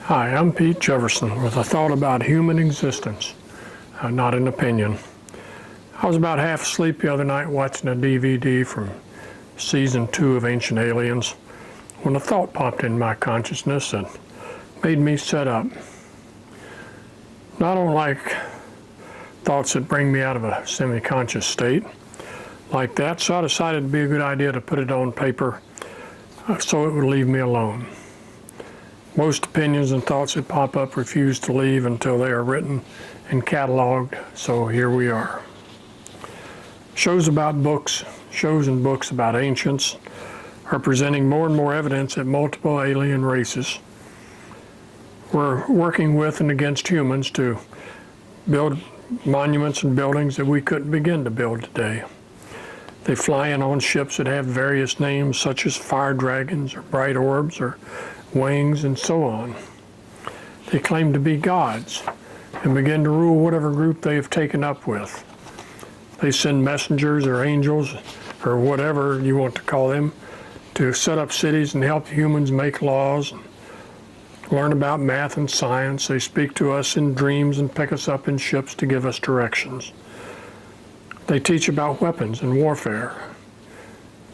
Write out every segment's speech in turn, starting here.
Hi, I'm Pete Jefferson with a thought about human existence, not an opinion. I was about half asleep the other night watching a DVD from season 2 of Ancient Aliens when a thought popped in my consciousness that made me sit up. I don't like thoughts that bring me out of a semi-conscious state like that, so I decided it'd be a good idea to put it on paper so it would leave me alone. Most opinions and thoughts that pop up refuse to leave until they are written and cataloged, so here we are. Shows and books about ancients are presenting more and more evidence that multiple alien races were working with and against humans to build monuments and buildings that we couldn't begin to build today. They fly in on ships that have various names such as fire dragons or bright orbs or wings and so on. They claim to be gods and begin to rule whatever group they have taken up with. They send messengers or angels or whatever you want to call them to set up cities and help humans make laws, learn about math and science. They speak to us in dreams and pick us up in ships to give us directions. They teach about weapons and warfare.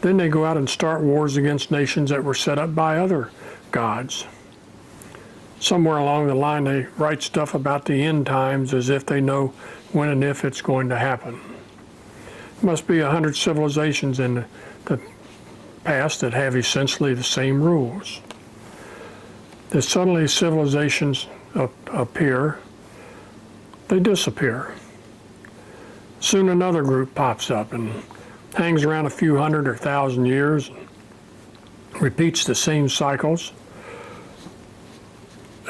Then they go out and start wars against nations that were set up by other gods. Somewhere along the line they write stuff about the end times as if they know when and if it's going to happen. There must be 100 civilizations in the past that have essentially the same rules. As suddenly civilizations appear, they disappear. Soon another group pops up and hangs around a few hundred or thousand years, and repeats the same cycles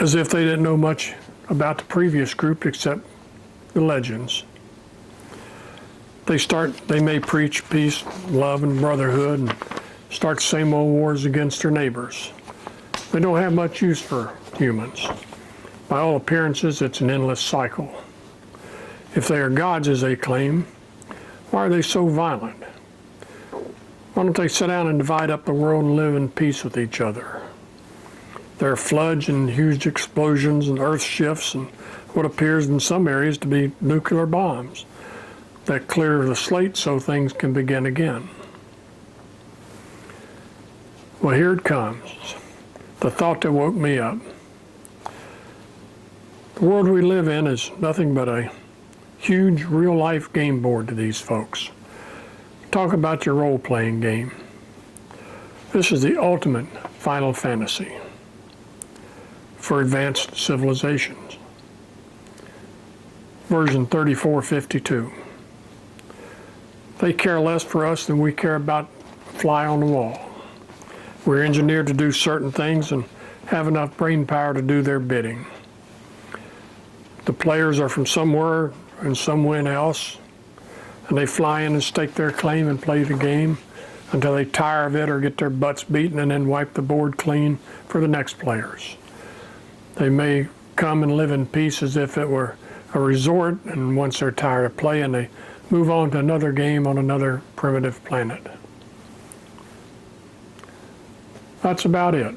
as if they didn't know much about the previous group except the legends. They may preach peace, love, and brotherhood and start the same old wars against their neighbors. They don't have much use for humans. By all appearances, it's an endless cycle. If they are gods, as they claim, why are they so violent? Why don't they sit down and divide up the world and live in peace with each other? There are floods and huge explosions and earth shifts and what appears in some areas to be nuclear bombs that clear the slate so things can begin again. Well, here it comes. The thought that woke me up. The world we live in is nothing but a huge real-life game board to these folks. Talk about your role-playing game. This is the ultimate Final Fantasy for advanced civilizations. Version 3452. They care less for us than we care about a fly on the wall. We're engineered to do certain things and have enough brain power to do their bidding. The players are from somewhere and somewhere else, and they fly in and stake their claim and play the game until they tire of it or get their butts beaten and then wipe the board clean for the next players. They may come and live in peace as if it were a resort, and once they're tired of playing, they move on to another game on another primitive planet. That's about it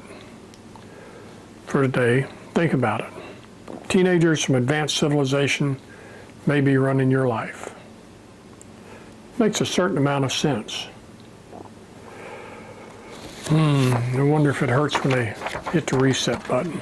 for today. Think about it. Teenagers from advanced civilization may be running your life. Makes a certain amount of sense. I wonder if it hurts when they hit the reset button.